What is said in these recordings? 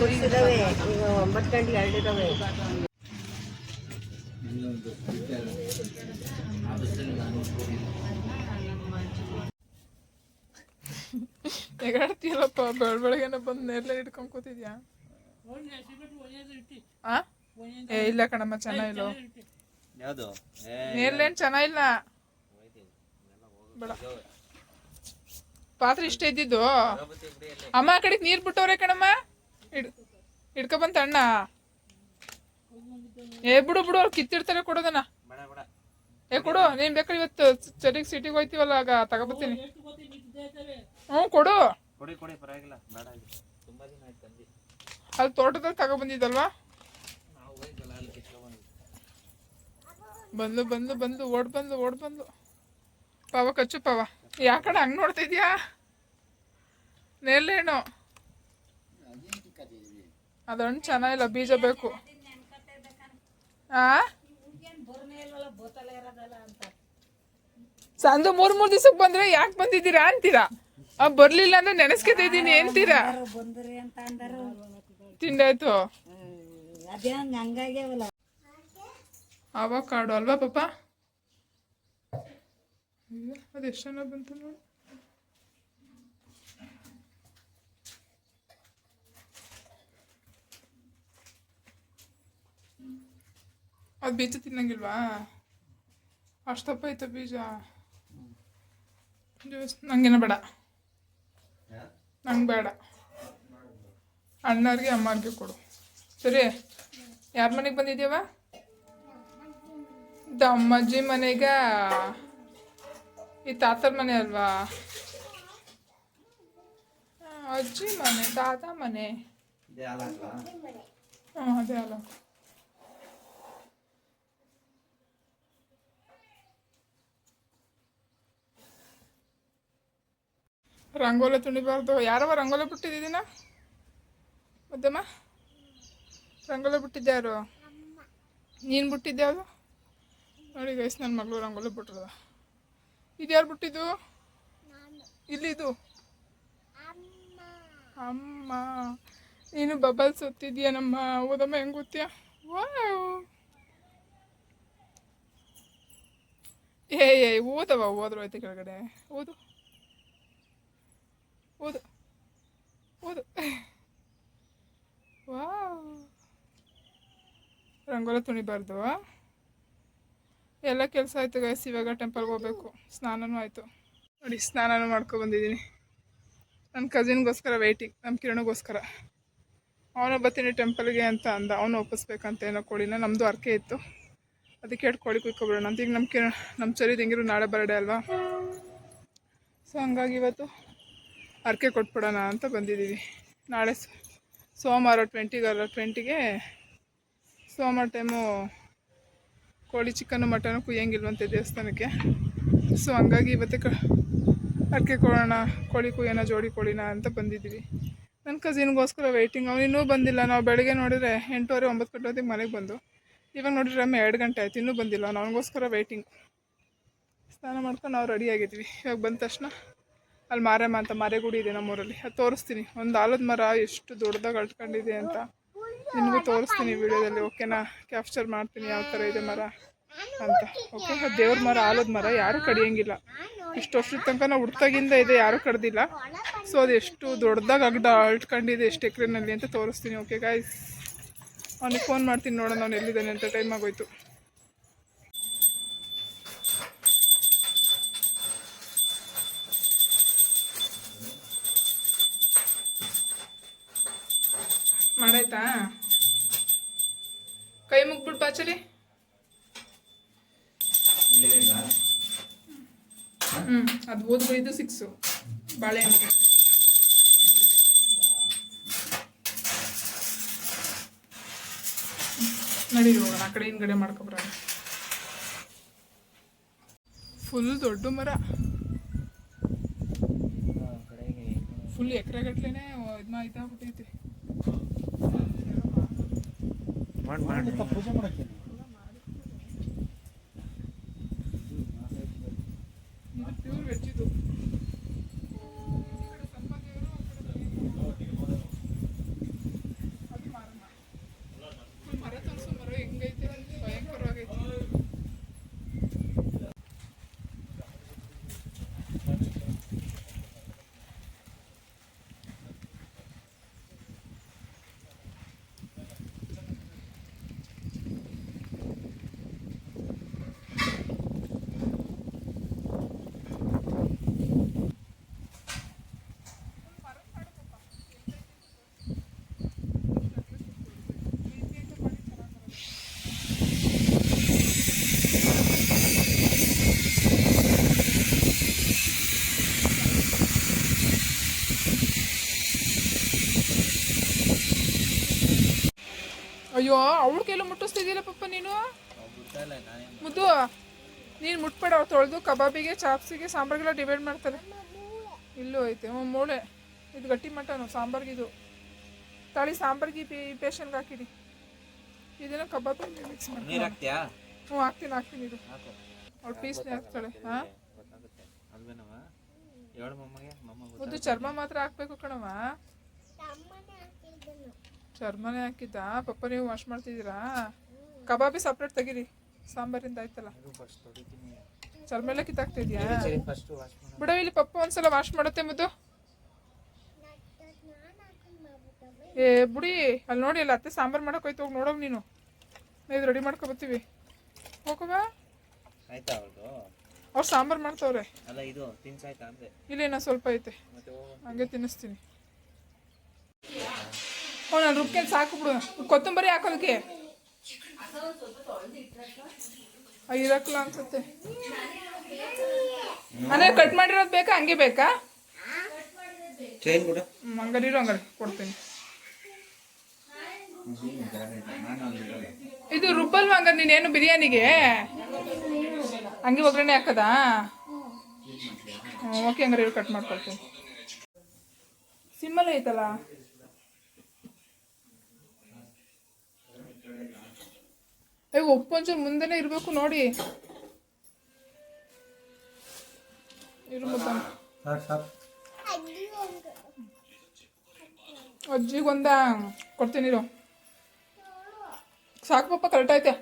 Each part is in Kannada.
ಮುಗಿಸಿದಾವೆ ಈಗ 9 ಗಂಟೆಗೆ ಎರಡಿದಾವೆ. ಎಗಾಡ್ತೀಯಲ್ಲಪ್ಪ ಬೆಳಗ್ಗೆನೆ ಬಂದು ನೇರ್ಲೆ ಹಿಡ್ಕೊಂಡು ಕೂತಿದ್ಯಾ? ಏ ಇಲ್ಲ ಕಣಮ್ಮ, ಚೆನ್ನಾಗಿಲ್ಲ. ನೇರ್ಲೇನು ಚೆನ್ನಾಗಿಲ್ಲ. ಬೇಡ, ಪಾತ್ರೆ ಇಷ್ಟ ಇದ್ದಿದ್ದು. ಅಮ್ಮ ಆ ಕಡೆಗೆ ನೀರು ಬಿಟ್ಟವ್ರೆ ಕಣಮ್ಮ, ಹಿಡ್ಕೊಬಂತ ಅಣ್ಣ. ಏ ಬಿಡು ಬಿಡು, ಅವ್ರು ಕಿತ್ತಿಡ್ತಾರೆ, ಕೊಡೋದನ್ನ. ಏ ಕೊಡು, ನೀನ್ ಬೇಕಾದ್ರೆ ಇವತ್ತು ಸರಿಗೆ ಸಿಟಿಗೆ ಹೋಯ್ತೀವಲ್ಲ, ಆಗ ತಗೋಬತ್ತೀನಿ. ಕೊಡು. ಅಲ್ಲಿ ತೋಟದಲ್ಲಿ ತಗೊಬಂದಿದ್ದಲ್ವಾ? ಬಂದು ಬಂದು ಬಂದು ಓಡ್ ಬಂದು ಪಾವ ಕಚ್ಚು ಪಾವ. ಯಾಕಡೆ ಹಂಗೆ ನೋಡ್ತಾ ಇದೀಯಾ? ನೇರ್ಲೇನು ಅದು ಹಣ್ಣು ಚೆನ್ನಾಗಿಲ್ಲ, ಬೀಜ ಬೇಕು. ಸಂದು 3 ದಿವಸಕ್ಕೆ ಬಂದ್ರೆ ಯಾಕೆ ಬಂದಿದ್ದೀರಾ ಅಂತೀರಾ? ಬರ್ಲಿಲ್ಲ ಅಂದ್ರೆ ನೆನೆಸ್ಕೊತಾ ಇದ್ದೀನಿ ಅಂತೀರಾ? ತಿಂದಾಯ್ತು. ಅವಕಾಡೋ ಅಲ್ವಾ ಪಾಪ? ಅದೆಷ್ಟು ಜನ ಬಂತು ನೋಡಿ. ಅದು ಬೀಜ ತಿನ್ನಂಗಿಲ್ವಾ? ಅಷ್ಟಪ್ಪ ಐತೆ ಬೀಜ. ಜ್ಯೂಸ್ ನಂಗೇನ ಬೇಡ, ನಂಗೆ ಬೇಡ. ಅಣ್ಣವ್ರಿಗೆ ಅಮ್ಮವ್ರಿಗೆ ಕೊಡು. ಸರಿ, ಯಾರ ಮನೆಗೆ ಬಂದಿದ್ದೀವ? ಅಮ್ಮಜ್ಜಿ ಮನೆಗ. ಈ ತಾತರ ಮನೆ ಅಲ್ವಾ? ಅಜ್ಜಿ ಮನೆ, ತಾತ ಮನೆ. ಅದೇ ಅಲ್ಲ. ರಂಗೋಲಿ ತುಣಿಬಾರ್ದು. ಯಾರವ ರಂಗೋಲಿ ಬಿಟ್ಟಿದ್ದೀನ? ಮದ್ದಮ್ಮ ರಂಗೋಲಿ ಬಿಟ್ಟಿದ್ದೆ ಯಾರು? ನೀನು ಬಿಟ್ಟಿದ್ದೆ ಅದು? ನೋಡಿ ಗೈಸ್, ನನ್ನ ಮಗಳು ರಂಗೋಲಿ ಬಿಟ್ಟಿರೋದ. ಇದು ಯಾರು ಬಿಟ್ಟಿದ್ದು? ಇಲ್ಲಿದು ಅಮ್ಮ. ನೀನು ಬಬಲ್ಸ್ ಒತ್ತಿದ್ಯಾ ನಮ್ಮ? ಓದಮ್ಮ ಹೆಂಗೆ ಗೊತ್ತೀಯ? ಏ ಓದವ, ಓದ್ರು ಐತೆ ಕೆಳಗಡೆ. ಓದು ಓದು ಓದು. ವಾವ್, ರಂಗೋಲಿ ತುಣಿಬಾರ್ದು. ಎಲ್ಲ ಕೆಲಸ ಆಯಿತು ಗೈಸ್. ಇವಾಗ ಟೆಂಪಲ್ಗೆ ಹೋಗ್ಬೇಕು. ಸ್ನಾನನೂ ಆಯಿತು ನೋಡಿ, ಸ್ನಾನನೂ ಮಾಡ್ಕೊಬಂದಿದ್ದೀನಿ. ನನ್ನ ಕಸಿನ್ಗೋಸ್ಕರ ವೆಯ್ಟಿಂಗ್, ನಮ್ಮ ಕಿರಣಗೋಸ್ಕರ. ಅವನು ಬರ್ತೀನಿ ಟೆಂಪಲ್ಗೆ ಅಂತ ಅಂದ. ಅವನು ಒಪ್ಪಿಸ್ಬೇಕಂತ ಏನೋ ಕೋಳಿನ. ನಮ್ಮದು ಅರ್ಕೆ ಇತ್ತು, ಅದಕ್ಕೆ 2 ಕೋಳಿ ಕುಯ್ಕೊಬಿಡೋಣ ಅಂತ. ಈಗ ನಮ್ಮ ಚರಿದು ಹೆಂಗಿರು ನಾಳೆ ಬರ್ಡೇ ಅಲ್ವಾ? ಸೊ ಹಂಗಾಗಿ ಇವತ್ತು ಅರ್ಕೆ ಕೊಟ್ಬಿಡೋಣ ಅಂತ ಬಂದಿದ್ದೀವಿ. ನಾಳೆ ಸೋಮವಾರ 20ಗೆ ಸೋಮವಾರ ಟೈಮು ಕೋಳಿ ಚಿಕನ್ನು ಮಟನು ಕುಯ್ಯಂಗಿಲ್ವಂತೆ ದೇವಸ್ಥಾನಕ್ಕೆ. ಸೊ ಹಂಗಾಗಿ ಇವತ್ತೇ ಅರ್ಕೆ ಕೊಡೋಣ, ಕೋಳಿ ಕುಯ್ಯೋಣ, ಜೋಡಿ ಕೋಳಿನ ಅಂತ ಬಂದಿದ್ದೀವಿ. ನನ್ನ ಕಸಿನ್ಗೋಸ್ಕರ ವೆಯ್ಟಿಂಗ್. ಅವನು ಇನ್ನೂ ಬಂದಿಲ್ಲ. ನಾವು ಬೆಳಗ್ಗೆ ನೋಡಿದ್ರೆ 8:30 9 ಗಂಟೆ ಹೊತ್ತಿಗೆ ಮನೆಗೆ ಬಂದು, ಇವಾಗ ನೋಡಿದ್ರೆ 2 ಗಂಟೆ ಆಯ್ತು, ಇನ್ನೂ ಬಂದಿಲ್ಲ. ಅವನಿಗೋಸ್ಕರ ವೆಯ್ಟಿಂಗ್. ಸ್ನಾನ ಮಾಡ್ಕೊಂಡು ನಾವು ರೆಡಿಯಾಗಿದ್ವಿ. ಇವಾಗ ಬಂದ ತಕ್ಷಣ ಅಲ್ಲಿ ಮಾರಮ್ಮ ಅಂತ ಮಾರೆಗುಡಿ ಇದೆ ನಮ್ಮೂರಲ್ಲಿ, ಅದು ತೋರಿಸ್ತೀನಿ. ಒಂದು ಆಲದ ಮರ ಎಷ್ಟು ದೊಡ್ಡದಾಗಿ ಅಳ್ಕೊಂಡಿದೆ ಅಂತ ನಿಮಗೂ ತೋರಿಸ್ತೀನಿ ವಿಡಿಯೋದಲ್ಲಿ. ಓಕೆನಾ? ಕ್ಯಾಪ್ಚರ್ ಮಾಡ್ತೀನಿ ಯಾವ ಥರ ಇದೆ ಮರ ಅಂತ. ಓಕೆ, ಅದು ದೇವ್ರ ಮರ, ಆಲದ ಮರ. ಯಾರೂ ಕಡಿಯೋಂಗಿಲ್ಲ. ಇಷ್ಟು ವರ್ಷದ ತನಕ ನಾವು ಹುಡ್ತಾಗಿಂದ ಇದೆ, ಯಾರೂ ಕಡ್ದಿಲ್ಲ. ಸೊ ಅದು ಎಷ್ಟು ದೊಡ್ಡದಾಗಿ ಅಳ್ಕೊಂಡಿದೆ, ಎಷ್ಟು ಎಕರೆನಲ್ಲಿ ಅಂತ ತೋರಿಸ್ತೀನಿ. ಓಕೆ ಗಾಯ್ಸ್, ಅವನಿಗೆ ಫೋನ್ ಮಾಡ್ತೀನಿ, ನೋಡೋಣ ಅವ್ನು ಎಲ್ಲಿದ್ದಾನೆ ಅಂತ. ಟೈಮ್ ಆಗೋಯ್ತು. ಮಾಡಾಯ್ತಾ? ಕೈ ಮುಗ್ಬಿಟ್ಟು ಬಾಚರಿ. ಅದು ಓದ್ಬೋದು. ಇದು 6 ಬಾಳೆಹಣ್ಣಿಗೆ. ನಡೀರಿ ಹೋಗೋಣ, ಆ ಕಡೆ ಹಿಂದ್ಗಡೆ ಮಾಡ್ಕೊಬರೋಣ. ಫುಲ್ ದೊಡ್ಡ ಮರ, ಫುಲ್ ಎಕರೆಗಟ್ಲೆನೇ ಇದಾಗ್ಬಿಟ್ಟೈತೆ. ಅಯ್ಯೋ ಅವಳ ಕೈಲೂ ಮುಟ್ಟಿಸ್ತಿದ್ದೀರ ಪಪ್ಪ ನೀನು. ಮುದ್ದು ನೀನು ಮುಟ್ಬೇಡ. ಅವ್ರು ತೊಳೆದು ಕಬಾಬಿಗೆ ಚಾಪ್ಸಿಗೆ ಸಾಂಬಾರಿಗೆಲ್ಲ ಡಿವೈಡ್ ಮಾಡ್ತಾರೆ. ಇಲ್ಲೂ ಐತೆ ಮೂಳೆ. ಇದು ಗಟ್ಟಿ ಮಟನು ಸಾಂಬಾರ್ಗಿದು. ತಾಳಿ ಸಾಂಬಾರ್ಗೆ ಪೇಷನ್ಗೆ ಹಾಕಿಡಿ. ಇದನ್ನ ಕಬಾಬ್ ಮಿಕ್ಸ್ ಮಾಡಿ ಹಾಕ್ತೀನಿ ಇದು. ಅವ್ಳು ಪೀಸ್ನೇ ಹಾಕ್ತಾಳೆ. ಹಾಂ ಮುದ್ದು ಚರ್ಮ ಮಾತ್ರ ಹಾಕ್ಬೇಕು ಕಣವ. ಚರ್ಮನೇ ಹಾಕಿದ್ದ. ಪಪ್ಪ ನೀವು ವಾಶ್ ಮಾಡ್ತಿದ್ದೀರಾ? ಕಬಾಬಿ ಸಪ್ರೇಟ್ ತೆಗೀರಿ. ಸಾಂಬಾರಿಂದ ಆಯ್ತಲ್ಲ. ಚರ್ಮ ಎಲ್ಲ ಕಿತ್ತಾಕ್ತಿದ್ಯಾ? ಬಿಡವ ಇಲ್ಲಿ ಪಪ್ಪ ಒಂದ್ಸಲ ವಾಶ್ ಮಾಡುತ್ತೆ ಮುದ್ದು. ಏ ಬುಡಿ ಅಲ್ಲಿ ನೋಡಿ ಅಲ್ಲ ಅತ್ತೆ ಸಾಂಬಾರು ಮಾಡಕ್ಕೆ ಹೋಯ್ತು. ಹೋಗಿ ನೋಡೋಗಿ ನೀನು. ಇದು ರೆಡಿ ಮಾಡ್ಕೊಬತ್ತೀವಿ. ಹೋಗವಾ ಅವ್ರು ಸಾಂಬಾರು ಮಾಡ್ತವ್ರೆ. ಇಲ್ಲೇನೋ ಸ್ವಲ್ಪ ಐತೆ ಹಂಗೆ ತಿನ್ನಿಸ್ತೀನಿ. ನಾನು ರುಬ್ಕೊಂಡು ಸಾಕು ಬಿಡು. ಕೊತ್ತಂಬರಿ ಹಾಕೋದಕ್ಕೆ ಇರಕ್ಕಲ್ಲ ಅನ್ಸುತ್ತೆ. ಅಂದರೆ ಕಟ್ ಮಾಡಿರೋದು ಬೇಕಾ ಹಂಗೆ ಬೇಕಾ? ಹಂಗಾರಿರೋ ಹಂಗಾರೆ ಕೊಡ್ತೀನಿ. ಇದು ರುಬ್ಬಲ್ವಾ ಹಂಗಾರೆ ನೀನೇನು ಬಿರಿಯಾನಿಗೆ? ಹಂಗೆ ಒಗ್ಗರಣೆ ಹಾಕದಾ? ಓಕೆ ಹಂಗಾರೆ ಕಟ್ ಮಾಡ್ಕೊಳ್ತೀನಿ. ಸಿಮ್ಮಲ್ಲೇ ಐತಲ್ಲ. ಈಗ ಉಪ್ಪು ಒಂಚೂರು ಮುಂದೆನೇ ಇರಬೇಕು ನೋಡಿ. ಇರು ಮುದ್ದ ಅಜ್ಜಿಗೊಂದ ಕೊಡ್ತೀನಿ ಇರು. ಸಾಕು ಪಪ್ಪ ಕರೆಕ್ಟ್ ಐತೆ.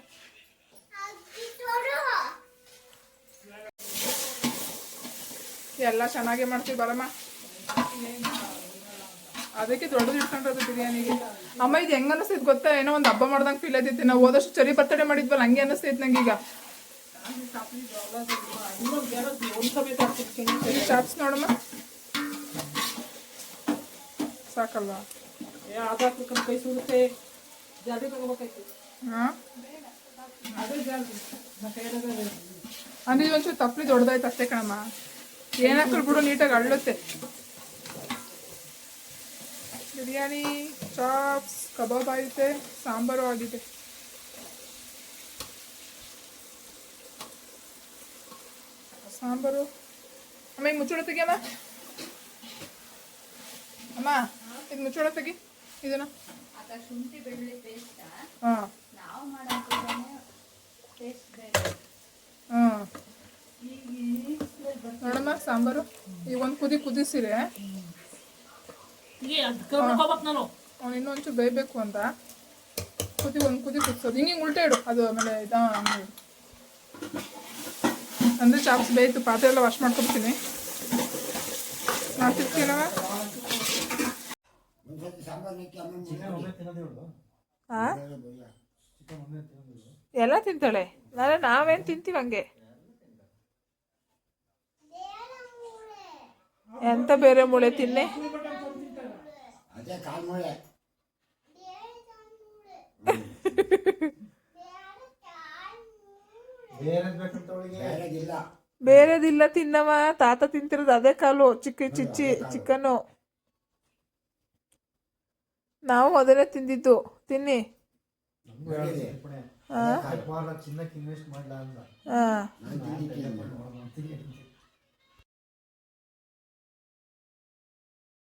ಎಲ್ಲ ಚೆನ್ನಾಗೇ ಮಾಡ್ತೀವಿ ಬರಮ್ಮ. ಅದಕ್ಕೆ ದೊಡ್ಡದು ಇಟ್ಕೊಂಡ್ರದು ಬಿರಿಯಾನಿಗೆ. ಅಮ್ಮ ಇದು ಹೆಂಗೆ ಅನ್ನಿಸ್ತೈತೆ ಗೊತ್ತಾ? ಏನೋ ಒಂದು ಹಬ್ಬ ಮಾಡ್ದಂಗೆ ಫೀಲ್ ಆಯ್ತೈತಿ. ನಾವು ಹೋದಷ್ಟು ಚರಿ ಬರ್ತಡೇ ಮಾಡಿದ್ವಲ್ಲ ಹಂಗೆ ಅನ್ನಿಸ್ತೈತೆ ನಂಗೆ ಈಗ. ಚಾಪ್ಸ್ ನೋಡಮ್ಮ ಸಾಕಲ್ವಾ? ಹಾಂ ಅಂದ್ರೆ ಒಂಚೂರು ತಪ್ಪಲಿ ದೊಡ್ಡದಾಯ್ತು ಅಷ್ಟೇ ಕಣಮ್ಮ. ಏನಾಕಲ್ ಬಿಡು ನೀಟಾಗಿ ಅಳ್ಳುತ್ತೆ. ಬಿರಿಯಾನಿ ಚಾಪ್ಸ್ ಕಬಾಬ್ ಆಗಿದೆ. ಸಾಂಬಾರು ಆಗಿದೆ. ಸಾಂಬಾರು ಅಮ್ಮ ಈಗ ಮುಚ್ಚಳ ತೆಗಿಯಮ್ಮ. ಅಮ್ಮ ಇದು ಮುಚ್ಚಳ ತೆಗಿ ಇದನ್ನ. ಹಾಂ ಹಾಂ ನೋಡಮ್ಮ ಸಾಂಬಾರು ಈಗ ಒಂದು ಕುದಿಸಿರೆ ಇನ್ನೊಂಚೂರು ಬೇಯಬೇಕು ಅಂತ ಒಂದು ಕುದಿ ಕುದಿಸೋದು. ಹಿಂಗೆ ಉಲ್ಟೆ ಇಡು ಅದು. ಆಮೇಲೆ ಹಂಗೆ ಅಂದರೆ ಚಾಪ್ಸ್ ಬೇಯ್ತು. ಪಾತ್ರೆ ಎಲ್ಲ ವಾಶ್ ಮಾಡ್ಕೊಡ್ತೀನಿ. ಮಾಡ್ತಿರ್ತೀನವ. ಎಲ್ಲ ತಿಂತಾಳೆ. ನಾವೇನು ತಿಂತೀವಿ ಹಂಗೆ. ಎಂತ ಬೇರೆ ಮೂಳೆ ತಿನ್ನೆ. ಬೇರೆದಿಲ್ಲ ತಿನ್ನವ. ತಾತ ತಿಂತಿರೋದು ಅದೇ ಕಾಲು. ಚಿಕನ್ನು ನಾವು ಅದನ್ನೇ ತಿಂದಿದ್ದು. ತಿನ್ನಿ. ಹಾಂ